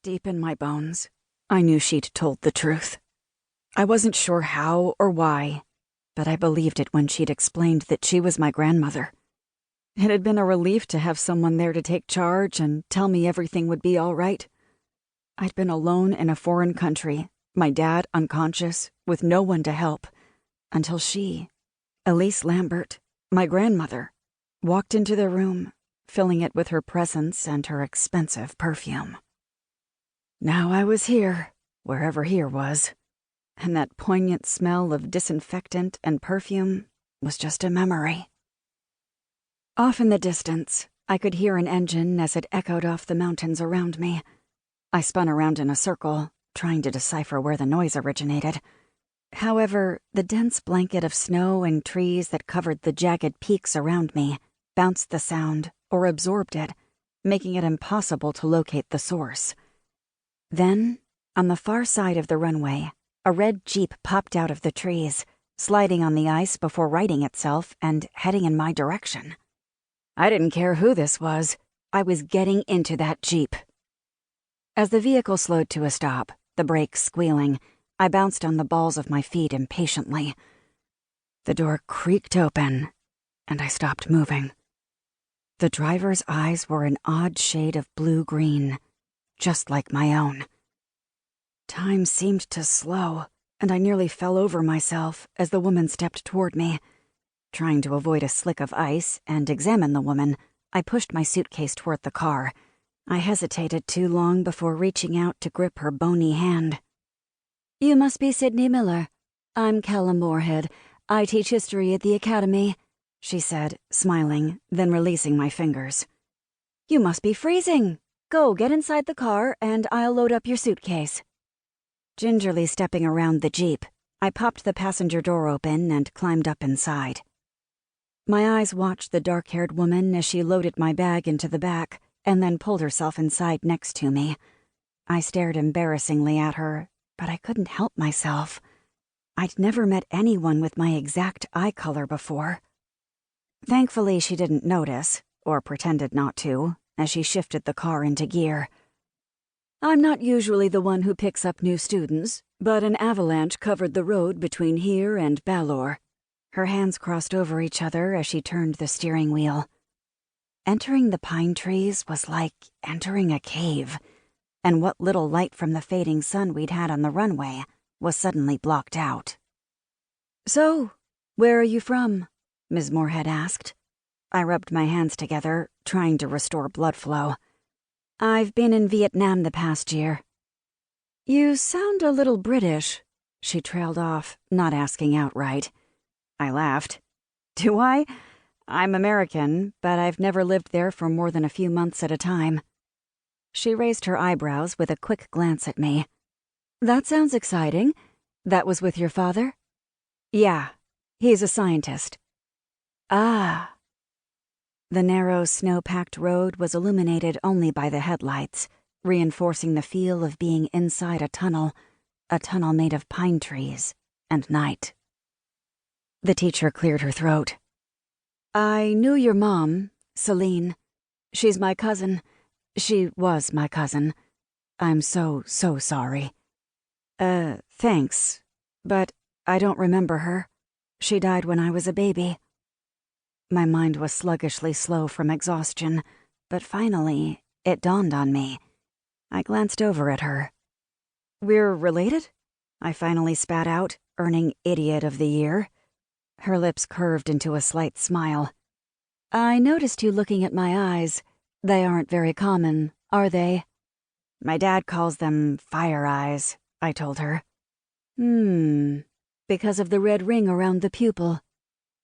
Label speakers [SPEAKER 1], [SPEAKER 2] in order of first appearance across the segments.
[SPEAKER 1] Deep in my bones, I knew she'd told the truth. I wasn't sure how or why, but I believed it when she'd explained that she was my grandmother. It had been a relief to have someone there to take charge and tell me everything would be all right. I'd been alone in a foreign country, my dad unconscious, with no one to help, until she, Elise Lambert, my grandmother, walked into the room, filling it with her presence and her expensive perfume. Now I was here, wherever here was, and that poignant smell of disinfectant and perfume was just a memory. Off in the distance, I could hear an engine as it echoed off the mountains around me. I spun around in a circle, trying to decipher where the noise originated. However, the dense blanket of snow and trees that covered the jagged peaks around me bounced the sound or absorbed it, making it impossible to locate the source. Then, on the far side of the runway, a red Jeep popped out of the trees, sliding on the ice before righting itself and heading in my direction. I didn't care who this was. I was getting into that Jeep. As the vehicle slowed to a stop, the brakes squealing, I bounced on the balls of my feet impatiently. The door creaked open, and I stopped moving. The driver's eyes were an odd shade of blue-green, just like my own. Time seemed to slow, and I nearly fell over myself as the woman stepped toward me. Trying to avoid a slick of ice and examine the woman, I pushed my suitcase toward the car. I hesitated too long before reaching out to grip her bony hand. "You must be Sydney Miller. I'm Callum Moorhead. I teach history at the academy," she said, smiling, then releasing my fingers. "You must be freezing. Go, get inside the car, and I'll load up your suitcase." Gingerly stepping around the Jeep, I popped the passenger door open and climbed up inside. My eyes watched the dark-haired woman as she loaded my bag into the back and then pulled herself inside next to me. I stared embarrassingly at her, but I couldn't help myself. I'd never met anyone with my exact eye color before. Thankfully, she didn't notice, or pretended not to, as she shifted the car into gear. "I'm not usually the one who picks up new students, but an avalanche covered the road between here and Balor." Her hands crossed over each other as she turned the steering wheel. Entering the pine trees was like entering a cave, and what little light from the fading sun we'd had on the runway was suddenly blocked out. "So, where are you from?" Ms. Moorhead asked. I rubbed my hands together, trying to restore blood flow. "I've been in Vietnam the past year." "You sound a little British," she trailed off, not asking outright. I laughed. "Do I? I'm American, but I've never lived there for more than a few months at a time." She raised her eyebrows with a quick glance at me. "That sounds exciting. That was with your father?" "Yeah, he's a scientist." "Ah." The narrow, snow-packed road was illuminated only by the headlights, reinforcing the feel of being inside a tunnel made of pine trees and night. The teacher cleared her throat. "I knew your mom, Celine. She's my cousin. She was my cousin. I'm so sorry." Thanks, but I don't remember her. She died when I was a baby." My mind was sluggishly slow from exhaustion, but finally, it dawned on me. I glanced over at her. "We're related?" I finally spat out, earning Idiot of the Year. Her lips curved into a slight smile. "I noticed you looking at my eyes. They aren't very common, are they?" "My dad calls them fire eyes," I told her. Because of the red ring around the pupil."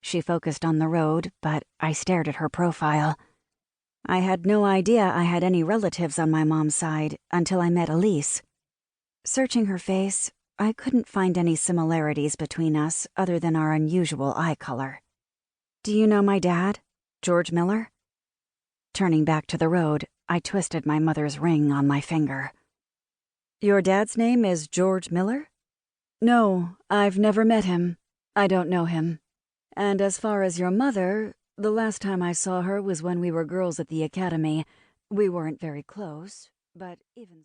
[SPEAKER 1] She focused on the road, but I stared at her profile. I had no idea I had any relatives on my mom's side until I met Elise. Searching her face, I couldn't find any similarities between us other than our unusual eye color. "Do you know my dad, George Miller?" Turning back to the road, I twisted my mother's ring on my finger. "Your dad's name is George Miller?" "No, I've never met him. I don't know him. And as far as your mother, the last time I saw her was when we were girls at the academy. We weren't very close, but even